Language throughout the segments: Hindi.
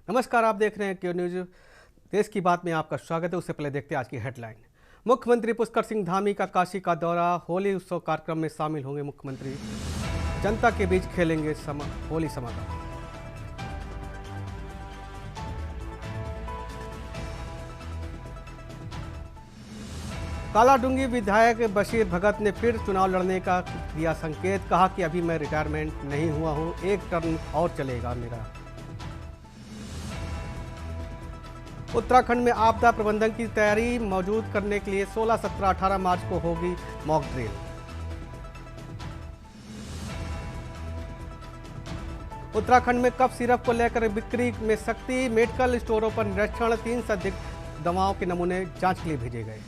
नमस्कार, आप देख रहे हैं क्यू न्यूज। देश की बात में आपका स्वागत है। उससे पहले देखते हैं आज की हेडलाइन। मुख्यमंत्री पुष्कर सिंह धामी का काशी का दौरा, होली उत्सव कार्यक्रम में शामिल होंगे मुख्यमंत्री। जनता के बीच खेलेंगे होली समागम। कालाडूंगी विधायक बशीर भगत ने फिर चुनाव लड़ने का दिया संकेत। कहा कि अभी मैं रिटायरमेंट नहीं हुआ हूं, एक टर्म और चलेगा मेरा। उत्तराखंड में आपदा प्रबंधन की तैयारी मौजूद करने के लिए 16, 17, 18 मार्च को होगी मॉक ड्रिल। उत्तराखंड में कफ सिरप को लेकर बिक्री में सख्ती, मेडिकल स्टोरों पर निरीक्षण, 3 से अधिक दवाओं के नमूने जांच के लिए भेजे गए।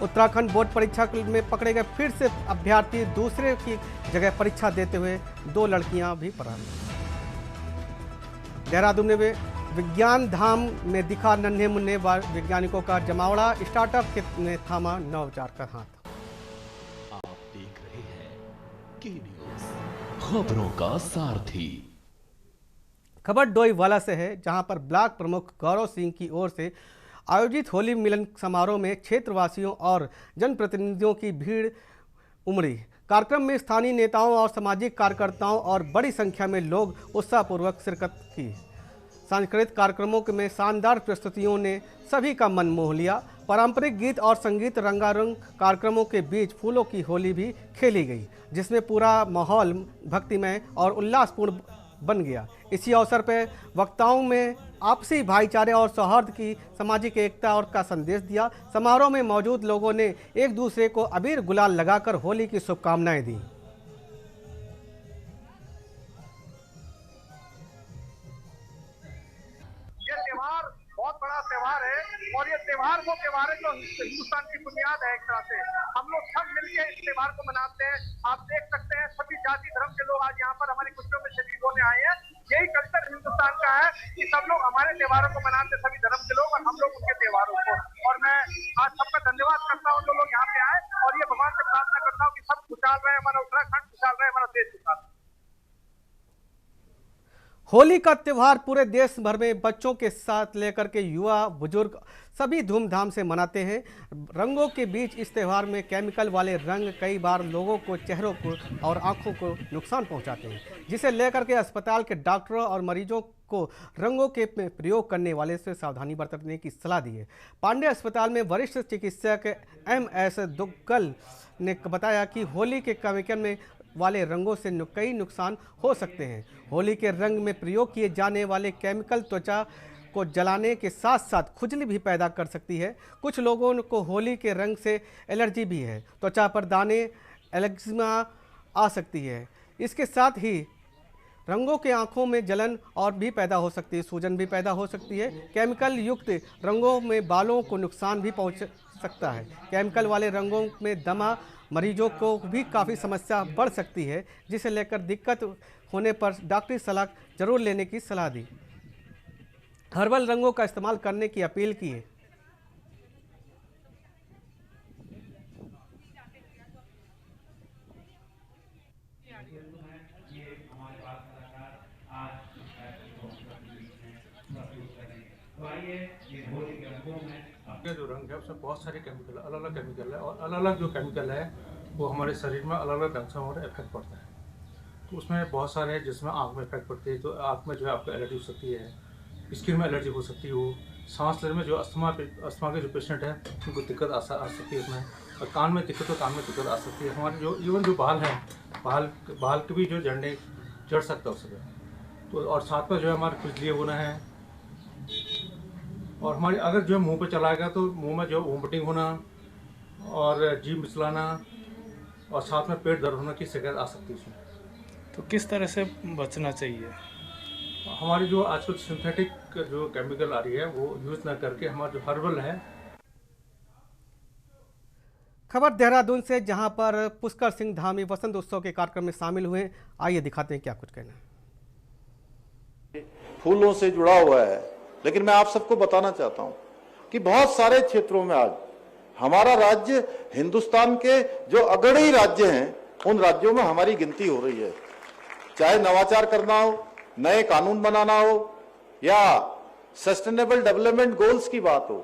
उत्तराखंड बोर्ड परीक्षा में पकड़े गए फिर से अभ्यर्थी, दूसरे की जगह परीक्षा देते हुए 2 लड़कियां भी परार। देहरादून में विज्ञान धाम में दिखा नन्हे मुन्ने वैज्ञानिकों का जमावड़ा, स्टार्टअप ने थामा नवाचार का हाथ। आप देख रहे हैं की न्यूज, खबरों का सारथी। खबर डोईवाला से है, जहां पर ब्लॉक प्रमुख गौरव सिंह की ओर से आयोजित होली मिलन समारोह में क्षेत्रवासियों और जनप्रतिनिधियों की भीड़ उमड़ी। कार्यक्रम में स्थानीय नेताओं और सामाजिक कार्यकर्ताओं और बड़ी संख्या में लोग उत्साहपूर्वक शिरकत की। सांस्कृतिक कार्यक्रमों में शानदार प्रस्तुतियों ने सभी का मन मोह लिया। पारंपरिक गीत और संगीत रंगारंग कार्यक्रमों के बीच फूलों की होली भी खेली गई, जिसमें पूरा माहौल भक्तिमय और उल्लासपूर्ण बन गया। इसी अवसर पर वक्ताओं में आपसी भाईचारे और सौहार्द की सामाजिक एकता और का संदेश दिया। समारोह में मौजूद लोगों ने एक दूसरे को अबीर गुलाल लगाकर होली की शुभकामनाएं दी। ये त्योहार बहुत बड़ा त्योहार है और ये त्योहार वो त्योहार है जो हिंदुस्तान की बुनियाद है। एक तरह से हम लोग सब मिलकर इस त्योहार को मनाते हैं। आप देख सकते हैं सभी जाति धर्म के लोग आज यहाँ पर हमारी खुशियों में शरीक होने आए हैं। यही कल्चर हिंदुस्तान का है कि सब लोग हमारे त्योहारों को मनाते हैं, सभी धर्म के लोग, और हम लोग उनके त्योहारों को। और मैं आज सबका धन्यवाद करता हूँ जो लोग यहाँ पे आए, और ये भगवान से प्रार्थना करता हूँ कि सब खुशहाल रहे, हमारा उत्तराखंड खुशहाल रहे, हमारा देश खुशहाल रहे। होली का त्यौहार पूरे देश भर में बच्चों के साथ लेकर के युवा बुजुर्ग सभी धूमधाम से मनाते हैं। रंगों के बीच इस त्यौहार में केमिकल वाले रंग कई बार लोगों को, चेहरों को और आंखों को नुकसान पहुंचाते हैं, जिसे लेकर के अस्पताल के डॉक्टरों और मरीजों को रंगों के प्रयोग करने वाले से सावधानी बरतने की सलाह दी है। पांडे अस्पताल में वरिष्ठ चिकित्सक MS दुग्गल ने बताया कि होली के केमिकल में वाले रंगों से कई नुकसान हो सकते हैं। होली के रंग में प्रयोग किए जाने वाले केमिकल त्वचा को जलाने के साथ साथ खुजली भी पैदा कर सकती है। कुछ लोगों को होली के रंग से एलर्जी भी है, त्वचा पर दाने, एलर्जिमा आ सकती है। इसके साथ ही रंगों के आंखों में जलन और भी पैदा हो सकती है, सूजन भी पैदा हो सकती है। केमिकल युक्त रंगों में बालों को नुकसान भी पहुंच सकता है। केमिकल वाले रंगों में दमा मरीजों को भी काफ़ी समस्या बढ़ सकती है, जिसे लेकर दिक्कत होने पर डॉक्टरी सलाह जरूर लेने की सलाह दी। हर्बल रंगों का इस्तेमाल करने की अपील की है। ये जो रंग है उसमें बहुत सारे केमिकल, अलग अलग केमिकल है, और अलग अलग जो केमिकल है वो हमारे शरीर में अलग अलग ढंग से हमारा इफेक्ट पड़ता है। तो उसमें बहुत सारे हैं जिसमें आँख में इफेक्ट पड़ती है, तो आँख में जो है आपको एलर्जी हो सकती है, स्किन में एलर्जी हो सकती है, सांस लेने में जो अस्थमा के जो पेशेंट हैं उनको दिक्कत आ सकती है उसमें, और कान में दिक्कत, तो कान में दिक्कत आ सकती है। हमारे जो इवन जो बाल हैं, बाल के भी जो जड़ सकता है उसमें, तो और साथ में जो है हमारे खुजली होना है, और हमारी अगर जो मुंह पे चलाएगा तो मुंह में जो वोमिटिंग होना और जीभ मिचलाना और साथ में पेट दर्द होने की शिकायत आ सकती है इसमें। तो किस तरह से बचना चाहिए? हमारी जो आजकल सिंथेटिक जो केमिकल आ रही है वो यूज़ ना करके हमारा जो हर्बल है। खबर देहरादून से, जहां पर पुष्कर सिंह धामी वसंत उत्सव के कार्यक्रम में शामिल हुए। आइए दिखाते हैं क्या कुछ कहना है। फूलों से जुड़ा हुआ है, लेकिन मैं आप सबको बताना चाहता हूं कि बहुत सारे क्षेत्रों में आज हमारा राज्य हिंदुस्तान के जो अग्रणी राज्य हैं उन राज्यों में हमारी गिनती हो रही है। चाहे नवाचार करना हो, नए कानून बनाना हो या सस्टेनेबल डेवलपमेंट गोल्स की बात हो,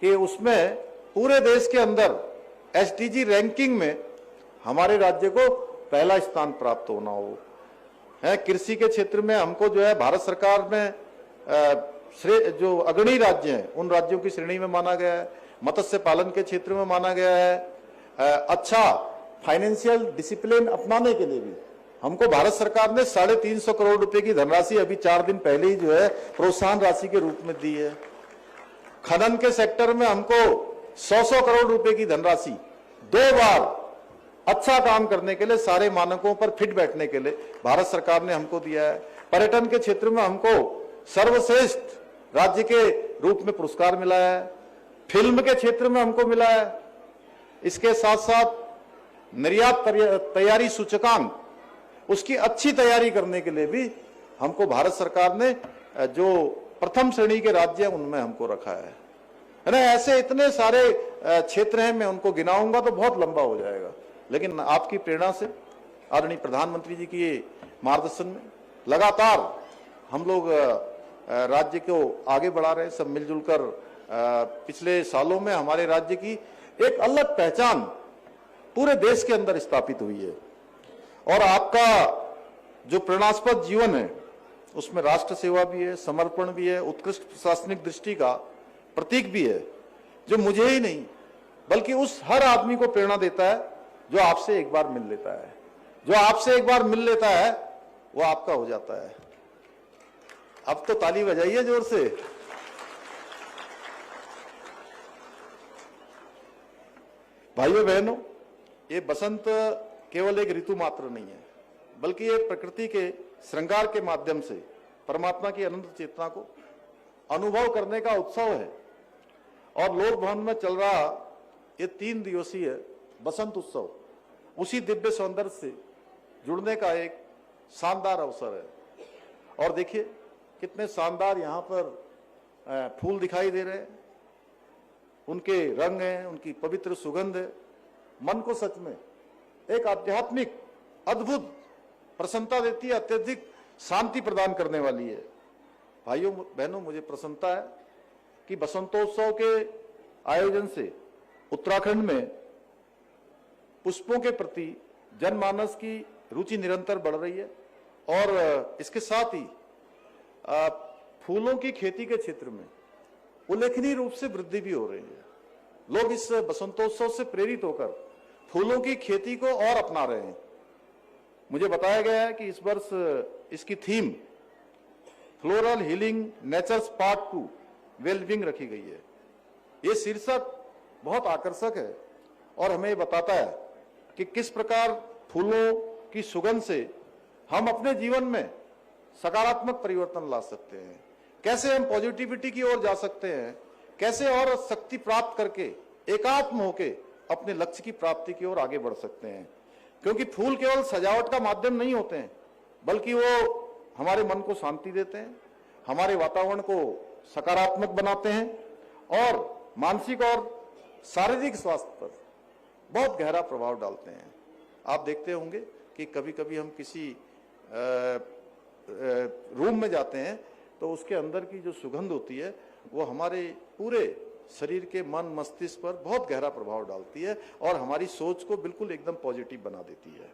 कि उसमें पूरे देश के अंदर एसडीजी रैंकिंग में हमारे राज्य को पहला स्थान प्राप्त होना हो। है कृषि के क्षेत्र में हमको जो है भारत सरकार में जो अग्रणी राज्य हैं उन राज्यों की श्रेणी में माना गया है। मत्स्य पालन के क्षेत्र में माना गया है। अच्छा फाइनेंशियल डिसिप्लिन अपनाने के लिए भी हमको भारत सरकार ने 350 करोड़ रुपए की धनराशि अभी 4 दिन पहले ही जो है प्रोत्साहन राशि के रूप में दी है। खनन के सेक्टर में हमको 100 करोड़ रुपए की धनराशि 2 बार अच्छा काम करने के लिए, सारे मानकों पर फिट बैठने के लिए भारत सरकार ने हमको दिया है। पर्यटन के क्षेत्र में हमको सर्वश्रेष्ठ राज्य के रूप में पुरस्कार मिला है। फिल्म के क्षेत्र में हमको मिला है। इसके साथ साथ निर्यात तैयारी सूचकांक, उसकी अच्छी तैयारी करने के लिए भी हमको भारत सरकार ने जो प्रथम श्रेणी के राज्य हैं उनमें हमको रखा है ना। ऐसे इतने सारे क्षेत्र हैं, मैं उनको गिनाऊंगा तो बहुत लंबा हो जाएगा, लेकिन आपकी प्रेरणा से, आदरणीय प्रधानमंत्री जी की मार्गदर्शन में लगातार हम लोग राज्य को आगे बढ़ा रहे हैं। सब मिलजुल कर पिछले सालों में हमारे राज्य की एक अलग पहचान पूरे देश के अंदर स्थापित हुई है। और आपका जो प्रेरणास्पद जीवन है उसमें राष्ट्र सेवा भी है, समर्पण भी है, उत्कृष्ट प्रशासनिक दृष्टि का प्रतीक भी है, जो मुझे ही नहीं बल्कि उस हर आदमी को प्रेरणा देता है जो आपसे एक बार मिल लेता है। जो आपसे एक बार मिल लेता है वो आपका हो जाता है। अब तो ताली बजाइए जोर से। भाइयों बहनों, ये बसंत केवल एक ऋतु मात्र नहीं है, बल्कि ये प्रकृति के श्रृंगार के माध्यम से परमात्मा की अनंत चेतना को अनुभव करने का उत्सव है। और लोक भवन में चल रहा ये 3 दिवसीय बसंत उत्सव उसी दिव्य सौंदर्य से जुड़ने का एक शानदार अवसर है। और देखिए कितने शानदार यहाँ पर फूल दिखाई दे रहे हैं, उनके रंग हैं, उनकी पवित्र सुगंध है, मन को सच में एक आध्यात्मिक अद्भुत प्रसन्नता देती है, अत्यधिक शांति प्रदान करने वाली है। भाइयों बहनों, मुझे प्रसन्नता है कि बसंतोत्सव के आयोजन से उत्तराखंड में पुष्पों के प्रति जनमानस की रुचि निरंतर बढ़ रही है। और इसके साथ ही फूलों की खेती के क्षेत्र में उल्लेखनीय रूप से वृद्धि भी हो रही है। लोग इस बसंतोत्सव से प्रेरित होकर फूलों की खेती को और अपना रहे हैं। मुझे बताया गया है कि इस वर्ष इसकी theme floral healing nature's part 2 wellbeing रखी गई है। ये शीर्षक बहुत आकर्षक है और हमें बताता है कि किस प्रकार फूलों की सुगंध से हम अपने जीवन में सकारात्मक परिवर्तन ला सकते हैं, कैसे हम पॉजिटिविटी की ओर जा सकते हैं, कैसे और शक्ति प्राप्त करके एकात्म होके अपने लक्ष्य की प्राप्ति की ओर आगे बढ़ सकते हैं। क्योंकि फूल केवल सजावट का माध्यम नहीं होते हैं, बल्कि वो हमारे मन को शांति देते हैं, हमारे वातावरण को सकारात्मक बनाते हैं और मानसिक और शारीरिक स्वास्थ्य पर बहुत गहरा प्रभाव डालते हैं। आप देखते होंगे कि कभी कभी हम किसी रूम में जाते हैं तो उसके अंदर की जो सुगंध होती है वो हमारे पूरे शरीर के मन मस्तिष्क पर बहुत गहरा प्रभाव डालती है और हमारी सोच को बिल्कुल एकदम पॉजिटिव बना देती है।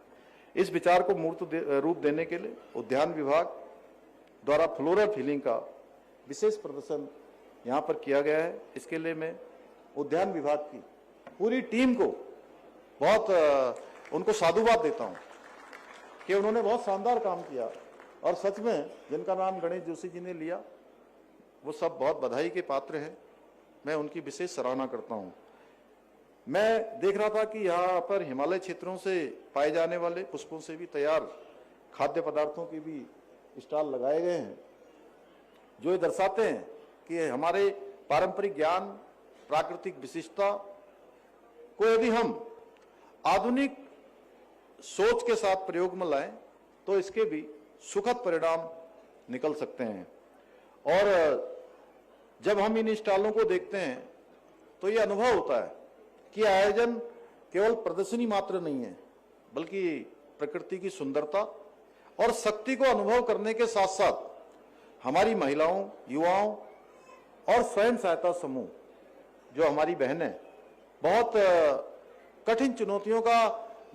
इस विचार को मूर्त रूप देने के लिए उद्यान विभाग द्वारा फ्लोरल हीलिंग का विशेष प्रदर्शन यहाँ पर किया गया है। इसके लिए मैं उद्यान विभाग की पूरी टीम को बहुत उनको साधुवाद देता हूँ कि उन्होंने बहुत शानदार काम किया। और सच में जिनका नाम गणेश जोशी जी ने लिया वो सब बहुत बधाई के पात्र हैं। मैं उनकी विशेष सराहना करता हूँ। मैं देख रहा था कि यहाँ पर हिमालय क्षेत्रों से पाए जाने वाले पुष्पों से भी तैयार खाद्य पदार्थों के भी स्टॉल लगाए गए हैं, जो ये दर्शाते हैं कि हमारे पारंपरिक ज्ञान, प्राकृतिक विशिष्टता को यदि हम आधुनिक सोच के साथ प्रयोग में लाएं तो इसके भी सुखद परिणाम निकल सकते हैं। और जब हम इन स्टॉलों को देखते हैं तो ये अनुभव होता है कि आयोजन केवल प्रदर्शनी मात्र नहीं है, बल्कि प्रकृति की सुंदरता और शक्ति को अनुभव करने के साथ साथ हमारी महिलाओं, युवाओं और स्वयं सहायता समूह जो हमारी बहनें बहुत कठिन चुनौतियों का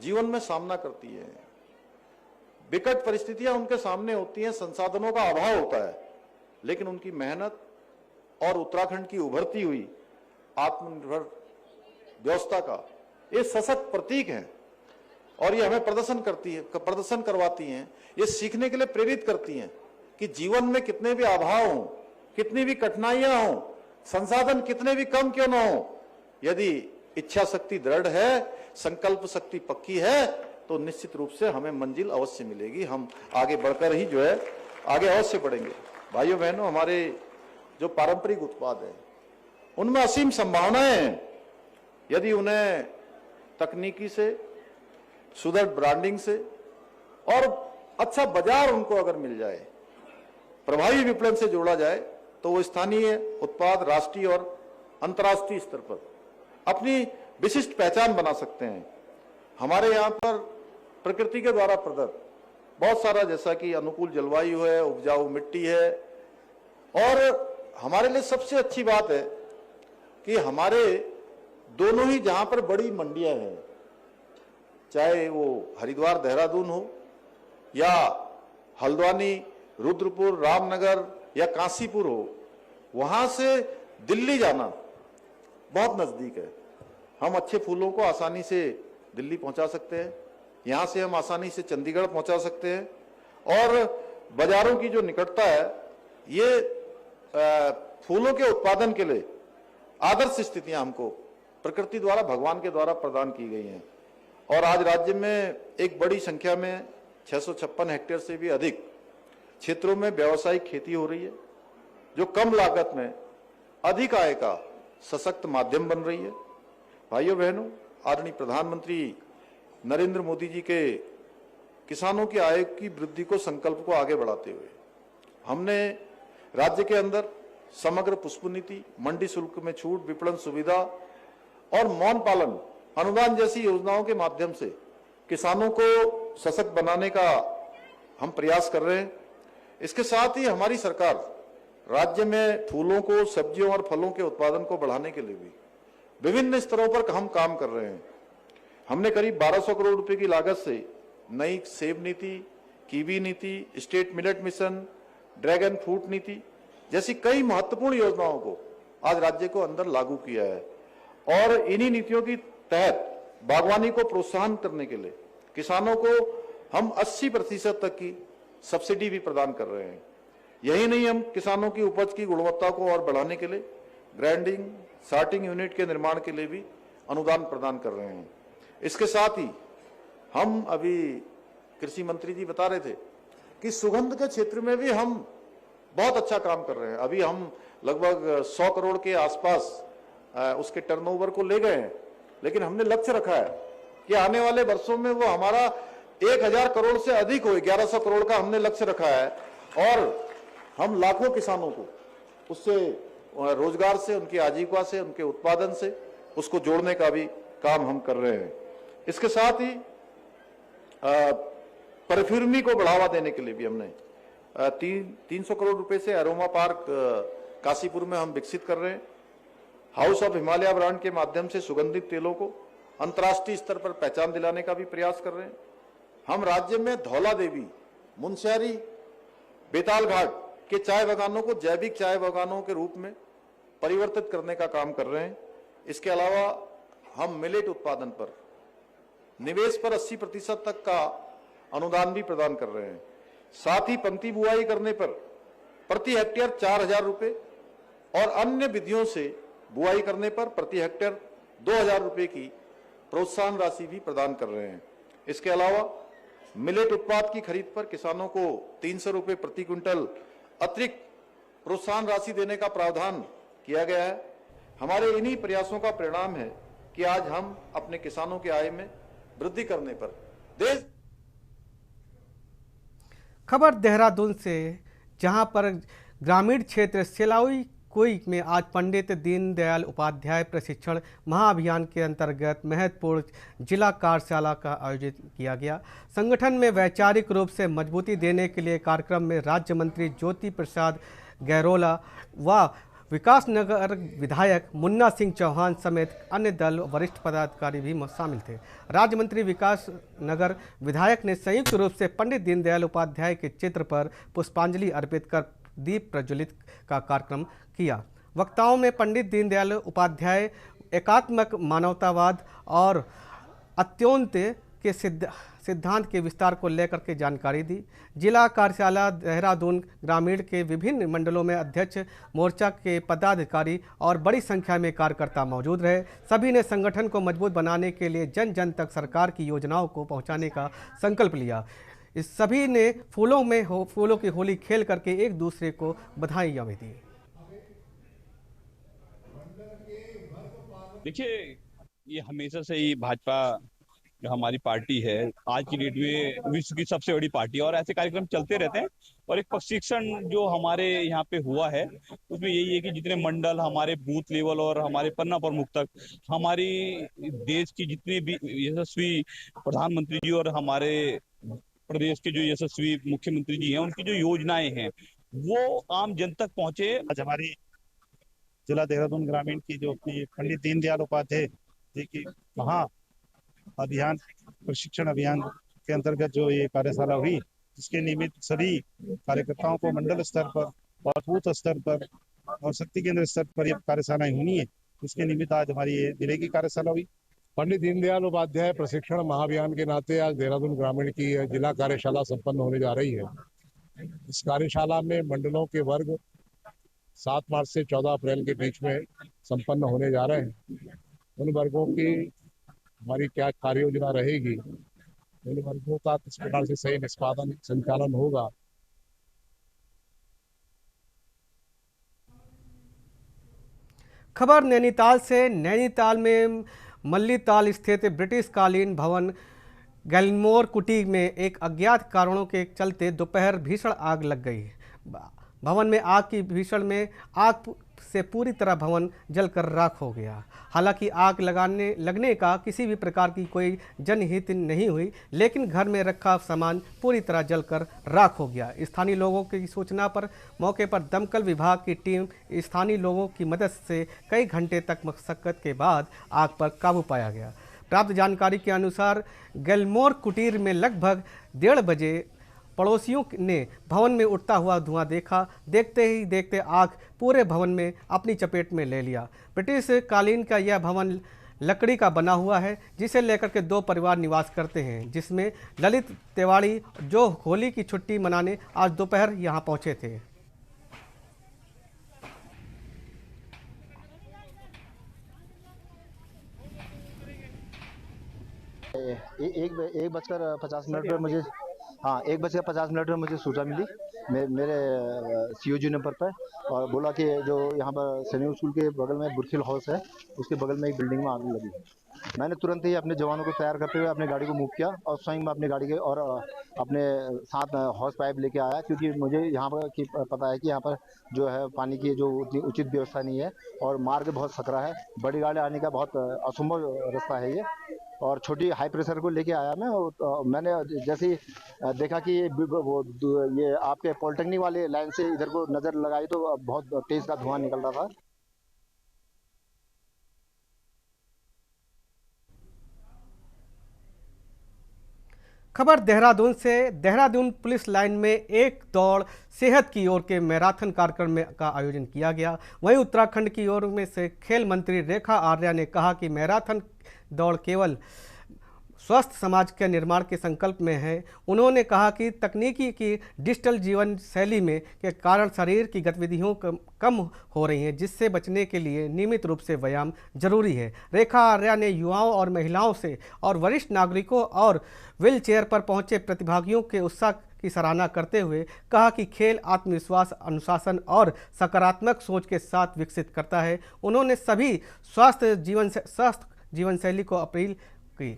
जीवन में सामना करती है। विकट परिस्थितियां उनके सामने होती हैं, संसाधनों का अभाव होता है, लेकिन उनकी मेहनत और उत्तराखंड की उभरती हुई आत्मनिर्भर व्यवस्था का ये सशक्त प्रतीक है और ये हमें प्रदर्शन करवाती हैं। ये सीखने के लिए प्रेरित करती हैं कि जीवन में कितने भी अभाव हों, कितनी भी कठिनाइयां हों, संसाधन कितने भी कम क्यों ना हो, यदि इच्छा शक्ति दृढ़ है, संकल्प शक्ति पक्की है, तो निश्चित रूप से हमें मंजिल अवश्य मिलेगी। हम आगे बढ़कर ही जो है आगे अवश्य बढ़ेंगे। भाइयों बहनों, हमारे जो पारंपरिक उत्पाद हैं उनमें असीम संभावनाएं हैं यदि उन्हें तकनीकी से, सुदृढ़ ब्रांडिंग से और अच्छा बाजार उनको अगर मिल जाए, प्रभावी विपणन से जोड़ा जाए, तो वो स्थानीय उत्पाद राष्ट्रीय और अंतर्राष्ट्रीय स्तर पर अपनी विशिष्ट पहचान बना सकते हैं। हमारे यहाँ पर प्रकृति के द्वारा प्रदत्त बहुत सारा, जैसा कि अनुकूल जलवायु है, उपजाऊ मिट्टी है, और हमारे लिए सबसे अच्छी बात है कि हमारे दोनों ही जहां पर बड़ी मंडियां हैं, चाहे वो हरिद्वार देहरादून हो या हल्द्वानी, रुद्रपुर, रामनगर या काशीपुर हो, वहां से दिल्ली जाना बहुत नजदीक है। हम अच्छे फूलों को आसानी से दिल्ली पहुंचा सकते हैं, यहां से हम आसानी से चंडीगढ़ पहुंचा सकते हैं, और बाजारों की जो निकटता है ये फूलों के उत्पादन के लिए आदर्श स्थितियां हमको प्रकृति द्वारा, भगवान के द्वारा प्रदान की गई हैं। और आज राज्य में एक बड़ी संख्या में 656 हेक्टेयर से भी अधिक क्षेत्रों में व्यावसायिक खेती हो रही है, जो कम लागत में अधिक आय का सशक्त माध्यम बन रही है। भाइयों बहनों, आदरणीय प्रधानमंत्री नरेंद्र मोदी जी के किसानों की आय की वृद्धि को संकल्प को आगे बढ़ाते हुए हमने राज्य के अंदर समग्र पुष्प नीति, मंडी शुल्क में छूट, विपणन सुविधा और मौन पालन अनुदान जैसी योजनाओं के माध्यम से किसानों को सशक्त बनाने का हम प्रयास कर रहे हैं। इसके साथ ही हमारी सरकार राज्य में फूलों को, सब्जियों और फलों के उत्पादन को बढ़ाने के लिए भी विभिन्न स्तरों पर हम काम कर रहे हैं। हमने करीब 1200 करोड़ रुपए की लागत से नई सेब नीति, कीवी नीति, state millet mission, dragon fruit नीति जैसी कई महत्वपूर्ण योजनाओं को आज राज्य को अंदर लागू किया है। और इन्हीं नीतियों की तहत बागवानी को प्रोत्साहन करने के लिए किसानों को हम 80% तक की सब्सिडी भी प्रदान कर रहे हैं। यही नहीं, हम किसानों की उपज की गुणवत्ता को और बढ़ाने के लिए ग्राइंडिंग, सॉर्टिंग यूनिट के निर्माण के लिए भी अनुदान प्रदान कर रहे हैं। इसके साथ ही हम अभी कृषि मंत्री जी बता रहे थे कि सुगंध के क्षेत्र में भी हम बहुत अच्छा काम कर रहे हैं। अभी हम लगभग 100 करोड़ के आसपास उसके टर्नओवर को ले गए हैं, लेकिन हमने लक्ष्य रखा है कि आने वाले वर्षों में वो हमारा 1000 करोड़ से अधिक हो। 1100 करोड़ का हमने लक्ष्य रखा है और हम लाखों किसानों को उससे रोजगार से, उनकी आजीविका से, उनके उत्पादन से उसको जोड़ने का भी काम हम कर रहे हैं। इसके साथ ही परफ्यूमी को बढ़ावा देने के लिए भी हमने 300 करोड़ रुपए से अरोमा पार्क काशीपुर में हम विकसित कर रहे हैं। हाउस ऑफ हिमालय ब्रांड के माध्यम से सुगंधित तेलों को अंतर्राष्ट्रीय स्तर पर पहचान दिलाने का भी प्रयास कर रहे हैं। हम राज्य में धौला देवी, मुनस्यारी, बेताल घाट के चाय बागानों को जैविक चाय बागानों के रूप में परिवर्तित करने का काम कर रहे हैं। इसके अलावा हम मिलेट उत्पादन पर निवेश पर 80% तक का अनुदान भी प्रदान कर रहे हैं। साथ ही पंक्ति बुआई करने पर प्रति हेक्टेयर 4000 रुपए और अन्य विधियों से बुआई करने पर प्रति हेक्टेयर 2000 रुपए की प्रोत्साहन राशि भी प्रदान कर रहे हैं। इसके अलावा मिलेट उत्पाद की खरीद पर किसानों को 300 रुपए प्रति क्विंटल अतिरिक्त प्रोत्साहन राशि देने का प्रावधान किया गया है। हमारे इन्हीं प्रयासों का परिणाम है कि आज हम अपने किसानों की आय में वृद्धि करने पर देश। खबर देहरादून से, जहां पर ग्रामीण क्षेत्र सेलावी कुई में आज पंडित दीनदयाल उपाध्याय प्रशिक्षण महाअभियान के अंतर्गत महत्वपूर्ण जिला कार्यशाला का आयोजित किया गया। संगठन में वैचारिक रूप से मजबूती देने के लिए कार्यक्रम में राज्य मंत्री ज्योति प्रसाद गैरोला व विकासनगर विधायक मुन्ना सिंह चौहान समेत अन्य दल वरिष्ठ पदाधिकारी भी शामिल थे। राज्य मंत्री विकास नगर विधायक ने संयुक्त रूप से पंडित दीनदयाल उपाध्याय के चित्र पर पुष्पांजलि अर्पित कर दीप प्रज्वलित का कार्यक्रम किया। वक्ताओं में पंडित दीनदयाल उपाध्याय एकात्मक मानवतावाद और अत्योन्नति के सिद्धांत के विस्तार को लेकर के जानकारी दी। जिला कार्यशाला देहरादून ग्रामीण के विभिन्न मंडलों में अध्यक्ष मोर्चा के पदाधिकारी और बड़ी संख्या में कार्यकर्ता मौजूद रहे। सभी ने संगठन को मजबूत बनाने के लिए जन जन तक सरकार की योजनाओं को पहुंचाने का संकल्प लिया। इस सभी ने फूलों की होली खेल करके एक दूसरे को बधाइयाँ भी दी। देखिए, ये हमेशा से ही भाजपा जो हमारी पार्टी है, आज की डेट में विश्व की सबसे बड़ी पार्टी है और ऐसे कार्यक्रम चलते रहते हैं। और एक प्रशिक्षण जो हमारे यहाँ पे हुआ है उसमें यही है कि जितने मंडल हमारे बूथ लेवल और हमारे पन्ना प्रमुख तक हमारी देश की जितने भी यशस्वी प्रधानमंत्री जी और हमारे प्रदेश के जो यशस्वी मुख्यमंत्री जी हैं उनकी जो योजनाएं हैं वो आम जन तक पहुंचे। आज हमारी जिला देहरादून ग्रामीण की जो अपनी पंडित दीनदयाल उपाध्याय जी की महा अभियान प्रशिक्षण अभियान के अंतर्गत जो ये कार्यशाला हुई, जिसके निमित्त सभी कार्यकर्ताओं को मंडल स्तर पर और बूथ स्तर पर और शक्ति केंद्र स्तर पर ये कार्यशालाएं होनी है। इसके निमित्त आज हमारी ये जिले की कार्यशाला हुई। पंडित दीनदयाल उपाध्याय प्रशिक्षण महाअभियान के नाते आज देहरादून ग्रामीण की जिला कार्यशाला संपन्न होने जा रही है। इस कार्यशाला में मंडलों के वर्ग 7 मार्च से 14 अप्रैल के बीच में संपन्न होने जा रहे हैं। उन वर्गों की हमारी क्या कार्य योजना रहेगी, उन वर्गों का किस प्रकार से सही निष्पादन संचालन होगा। खबर नैनीताल से। नैनीताल में मल्लीताल स्थित ब्रिटिश कालीन भवन गैलमोर कुटी में एक अज्ञात कारणों के चलते दोपहर भीषण आग लग गई। भवन में आग की भीषण में आग से पूरी तरह भवन जलकर राख हो गया। हालांकि आग लगने का किसी भी प्रकार की कोई जनहित नहीं हुई, लेकिन घर में रखा सामान पूरी तरह जलकर राख हो गया। स्थानीय लोगों की सूचना पर मौके पर दमकल विभाग की टीम स्थानीय लोगों की मदद से कई घंटे तक मशक्कत के बाद आग पर काबू पाया गया। प्राप्त जानकारी के अनुसार गैलमोर कुटीर में लगभग 1:30 बजे पड़ोसियों ने भवन में उठता हुआ धुआं देखा। देखते ही देखते आग पूरे भवन में अपनी चपेट में ले लिया। ब्रिटिश कालीन का यह भवन लकड़ी का बना हुआ है, जिसे लेकर के 2 परिवार निवास करते हैं, जिसमें ललित तिवाड़ी जो होली की छुट्टी मनाने आज दोपहर यहां पहुंचे थे। एक बजकर 50 मिनट पर मुझे 1:50 में मुझे सूचना मिली मेरे COG नंबर पर, और बोला कि जो यहाँ पर सैनिक स्कूल के बगल में बुरखिल हाउस है, उसके बगल में एक बिल्डिंग में आग लगी। मैंने तुरंत ही अपने जवानों को तैयार करते हुए अपनी गाड़ी को मूव किया और स्वयं मैं अपनी गाड़ी के और अपने साथ हॉस पाइप लेके आया, क्योंकि मुझे यहाँ पर पता है कि यहाँ पर जो है पानी की जो उतनी उचित व्यवस्था नहीं है और मार्ग बहुत सकरा है। बड़ी गाड़ी आने का बहुत असंभव रास्ता है ये, और छोटी हाई प्रेशर को लेके आया मैं। मैंने जैसे ही देखा कि ये आपके पॉलिटेक्निक वाले लाइन से इधर को नज़र लगाई तो बहुत तेज का धुआं निकल रहा था। खबर देहरादून से। देहरादून पुलिस लाइन में एक दौड़ सेहत की ओर के मैराथन कार्यक्रम का आयोजन किया गया। वहीं उत्तराखंड की ओर में से खेल मंत्री रेखा आर्या ने कहा कि मैराथन दौड़ केवल स्वस्थ समाज के निर्माण के संकल्प में है। उन्होंने कहा कि तकनीकी की डिजिटल जीवन शैली में के कारण शरीर की गतिविधियों कम हो रही हैं, जिससे बचने के लिए नियमित रूप से व्यायाम जरूरी है। रेखा आर्या ने युवाओं और महिलाओं से और वरिष्ठ नागरिकों और व्हील चेयर पर पहुंचे प्रतिभागियों के उत्साह की सराहना करते हुए कहा कि खेल आत्मविश्वास, अनुशासन और सकारात्मक सोच के साथ विकसित करता है। उन्होंने सभी स्वस्थ जीवन शैली को अपील की।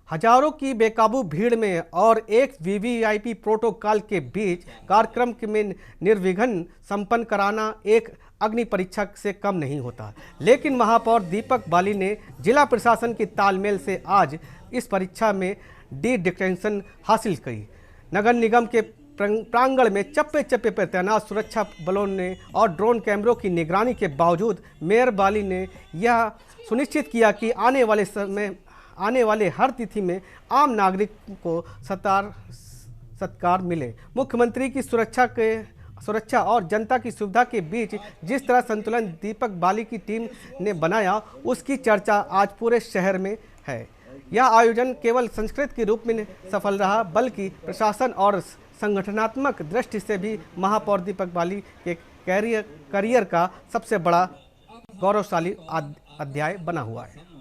हजारों की बेकाबू भीड़ में और एक वीवीआईपी प्रोटोकॉल के बीच कार्यक्रम में निर्विघ्न संपन्न कराना एक अग्नि परीक्षा से कम नहीं होता। लेकिन महापौर दीपक बाली ने जिला प्रशासन की तालमेल से आज इस परीक्षा में डी डिस्टिंक्शन हासिल की। नगर निगम के प्रांगण में चप्पे चप्पे पर तैनात सुरक्षा बलों ने और ड्रोन कैमरों की निगरानी के बावजूद मेयर बाली ने यह सुनिश्चित किया कि आने वाले हर तिथि में आम नागरिक को सत्कार मिले। मुख्यमंत्री की सुरक्षा और जनता की सुविधा के बीच जिस तरह संतुलन दीपक बाली की टीम ने बनाया, उसकी चर्चा आज पूरे शहर में है। यह आयोजन केवल संस्कृत के रूप में सफल रहा, बल्कि प्रशासन और संगठनात्मक दृष्टि से भी महापौर दीपक बाली के करियर का सबसे बड़ा गौरवशाली अध्याय बना हुआ है।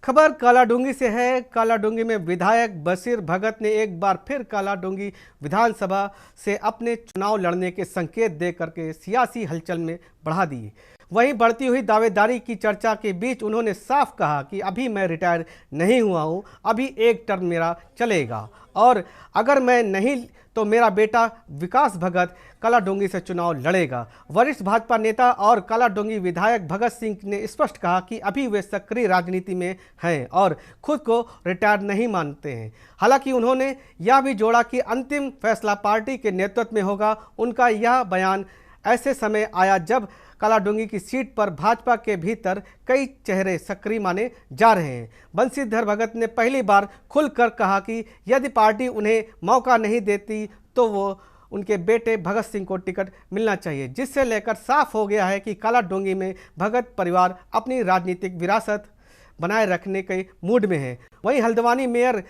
खबर कालाडूंगी से है। कालाडूंगी में विधायक बशीर भगत ने एक बार फिर कालाडूंगी विधानसभा से अपने चुनाव लड़ने के संकेत दे करके सियासी हलचल में बढ़ा दी। वहीं बढ़ती हुई दावेदारी की चर्चा के बीच उन्होंने साफ कहा कि अभी मैं रिटायर नहीं हुआ हूं, अभी एक टर्म मेरा चलेगा और अगर मैं नहीं तो मेरा बेटा विकास भगत कालाडूंगी से चुनाव लड़ेगा। वरिष्ठ भाजपा नेता और कालाडूंगी विधायक भगत सिंह ने स्पष्ट कहा कि अभी वे सक्रिय राजनीति में हैं और खुद को रिटायर नहीं मानते हैं। हालांकि उन्होंने यह भी जोड़ा कि अंतिम फैसला पार्टी के नेतृत्व में होगा। उनका यह बयान ऐसे समय आया जब कालाडूंगी की सीट पर भाजपा के भीतर कई चेहरे सक्रिय माने जा रहे हैं। बंशीधर भगत ने पहली बार खुलकर कहा कि यदि पार्टी उन्हें मौका नहीं देती तो वो उनके बेटे भगत सिंह को टिकट मिलना चाहिए, जिससे लेकर साफ हो गया है कि कालाडूंगी में भगत परिवार अपनी राजनीतिक विरासत बनाए रखने के मूड में है। वहीं हल्द्वानी मेयर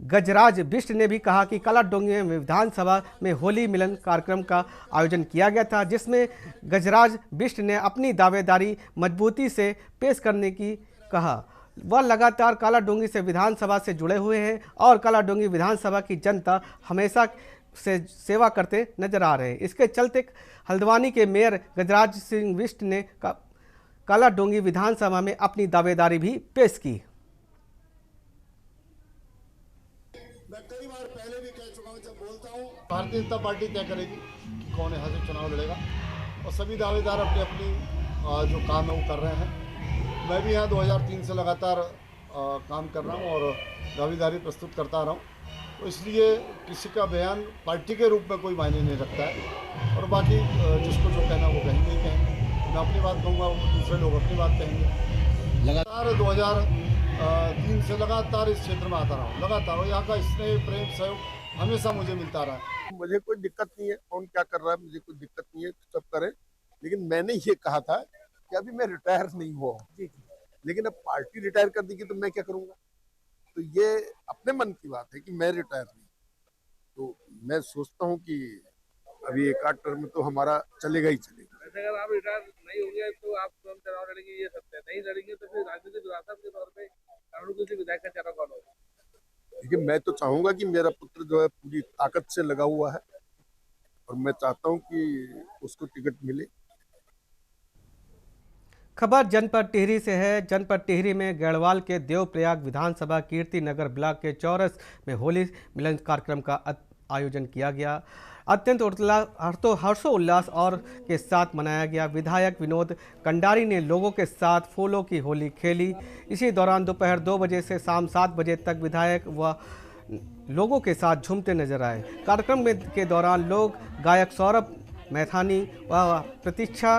गजराज बिष्ट ने भी कहा कि कालाडूंगी में विधानसभा में होली मिलन कार्यक्रम का आयोजन किया गया था, जिसमें गजराज बिष्ट ने अपनी दावेदारी मजबूती से पेश करने की कहा। वह लगातार कालाडूंगी से विधानसभा से जुड़े हुए हैं और कालाडूंगी विधानसभा की जनता हमेशा से सेवा करते नजर आ रहे हैं। इसके चलते हल्द्वानी के मेयर गजराज सिंह बिष्ट ने कालाडूंगी विधानसभा में अपनी दावेदारी भी पेश की। मैं कई बार पहले भी कह चुका हूं, जब बोलता हूं भारतीय जनता पार्टी तय करेगी कि कौन यहाँ से चुनाव लड़ेगा और सभी दावेदार अपनी अपनी जो काम है वो कर रहे हैं। मैं भी यहाँ 2003 से लगातार काम कर रहा हूँ और दावेदारी प्रस्तुत करता रहा हूँ, तो इसलिए किसी का बयान पार्टी के रूप में कोई मायने नहीं रखता है और बाकी जिसको जो कहना वो कहेंगे ही कहेंगे। मैं अपनी बात कहूँगा, दूसरे लोग अपनी बात कहेंगे। लगातार 2003 से लगातार इस क्षेत्र में आता रहा हूँ, लगातार, और यहाँ का स्नेह प्रेम सहयोग हमेशा मुझे मिलता रहा है। मुझे कोई दिक्कत नहीं है, कौन क्या कर रहा है मुझे कोई दिक्कत नहीं है, सब करे। लेकिन मैंने ये कहा था कि अभी मैं रिटायर नहीं हुआ हूँ, लेकिन अब पार्टी रिटायर कर देगी तो मैं क्या करूँगा। तो ये अपने मन की बात है कि मैं रिटायर नहीं, तो मैं सोचता हूँ कि अभी एक आध टर्म तो हमारा चलेगा ही चलेगा। अगर आप रिटायर नहीं होंगे तो आप स्वयं चुनाव लड़ेंगे, ये सत्य है। नहीं लड़ेंगे तो फिर राजनीतिक विरासत के तौर पे कालाडूंगी से विधायक का चेहरा कौन होगा? देखिए, मैं तो चाहूंगा कि मेरा पुत्र जो है पूरी ताकत से लगा हुआ है और मैं चाहता हूं कि उसको टिकट मिले। खबर जनपद टिहरी से है। जनपद टिहरी में गढ़वाल के देवप्रयाग विधानसभा कीर्ति नगर ब्लॉक के चौरस में होली मिलन कार्यक्रम का आयोजन किया गया। अत्यंत हर्षोल्लास और के साथ मनाया गया। विधायक विनोद कंडारी ने लोगों के साथ फूलों की होली खेली। इसी दौरान दोपहर 2 बजे से शाम 7 बजे तक विधायक व लोगों के साथ झूमते नजर आए। कार्यक्रम के दौरान लोग गायक सौरभ मैथानी व प्रतीक्षा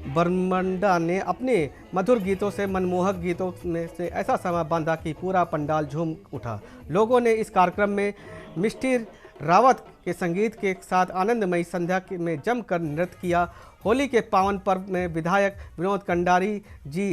बरमंडा ने अपने मधुर गीतों से मनमोहक गीतों में से ऐसा समा बांधा कि पूरा पंडाल झूम उठा। लोगों ने इस कार्यक्रम में मिष्टी रावत के संगीत के साथ आनंदमयी संध्या में जमकर नृत्य किया। होली के पावन पर्व में विधायक विनोद कंडारी जी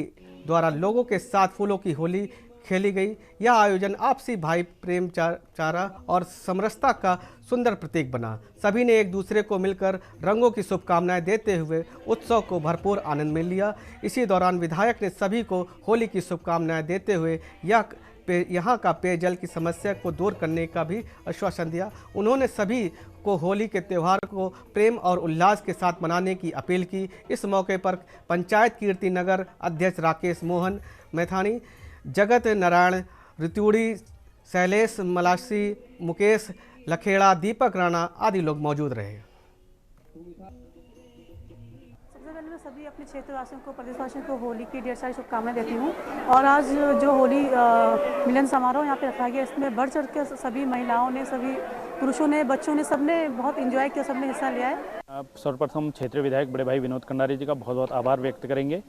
द्वारा लोगों के साथ फूलों की होली खेली गई। यह आयोजन आपसी भाई प्रेम चारा और समरसता का सुंदर प्रतीक बना। सभी ने एक दूसरे को मिलकर रंगों की शुभकामनाएं देते हुए उत्सव को भरपूर आनंद में लिया। इसी दौरान विधायक ने सभी को होली की शुभकामनाएं देते हुए यह यहाँ का पेयजल की समस्या को दूर करने का भी आश्वासन दिया। उन्होंने सभी को होली के त्यौहार को प्रेम और उल्लास के साथ मनाने की अपील की। इस मौके पर पंचायत कीर्ति नगर अध्यक्ष राकेश मोहन मैथानी, जगत नारायण रितुड़ी, शैलेश मलासी, मुकेश लखेड़ा, दीपक राणा आदि लोग मौजूद रहे। सबसे पहले मैं सभी अपने क्षेत्रवासियों को, प्रदेशवासियों को होली की ढेर सारी शुभकामनाएं देती हूँ। और आज जो होली मिलन समारोह यहाँ पे रखा गया, इसमें बढ़ चढ़ के सभी महिलाओं ने, सभी पुरुषों ने, बच्चों ने, सबने बहुत एंजॉय किया, सबने हिस्सा लिया है। सर्वप्रथम क्षेत्रीय विधायक बड़े भाई विनोद कंडारी जी का बहुत बहुत आभार व्यक्त करेंगे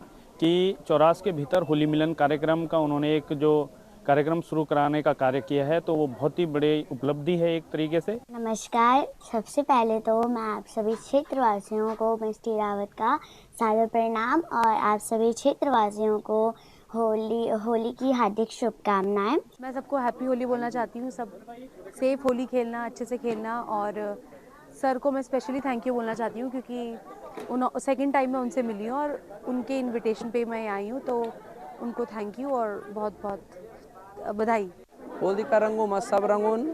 कि चौरास के भीतर होली मिलन कार्यक्रम का उन्होंने एक जो कार्यक्रम शुरू कराने का कार्य किया है, तो वो बहुत ही बड़ी उपलब्धि है एक तरीके से। नमस्कार, सबसे पहले तो मैं आप सभी क्षेत्रवासियों को मिस्टी रावत का सादर प्रणाम और आप सभी क्षेत्रवासियों को होली की हार्दिक शुभकामनाएं। मैं सबको हैप्पी होली बोलना चाहती हूँ। सब सेफ होली खेलना, अच्छे से खेलना। और सर को मैं स्पेशली थैंक यू बोलना चाहती हूँ क्योंकि सेकंड टाइम मैं उनसे मिली हूँ और उनके इनविटेशन पे मैं आई हूँ, तो उनको थैंक यू और बहुत बहुत बधाई। होली का रंगों में सब रंगून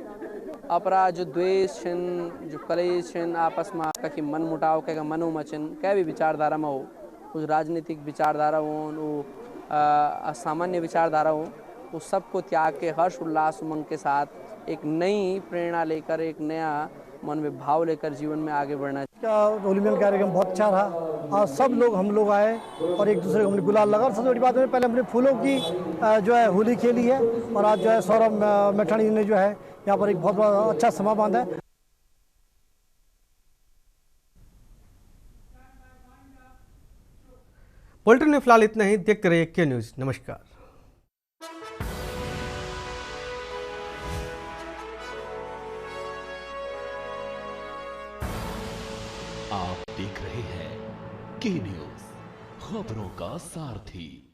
अपरा जो द्वेष जो कलेश आपस में का मन मुटाव के मनो मचन क्या भी विचारधारा में हो, कुछ राजनीतिक विचारधारा हो, वो असामान्य विचारधारा हो, उस सबको त्याग के हर्ष उल्लास उमंग के साथ एक नई प्रेरणा लेकर, एक नया मन में भाव लेकर जीवन में आगे बढ़ना। होली मिलन कार्यक्रम बहुत अच्छा रहा और सब लोग हम लोग आए और एक दूसरे को हमने गुलाल लगा। और सबसे बड़ी बात है, पहले हमने फूलों की जो है होली खेली है और आज जो है सौरभ मैठानी ने जो है यहाँ पर एक बहुत बड़ा अच्छा समा बांधा है। बुलेटिन में फिलहाल इतना ही। देखते रहिए के न्यूज़। नमस्कार। आप देख रहे हैं के न्यूज़, खबरों का सारथी।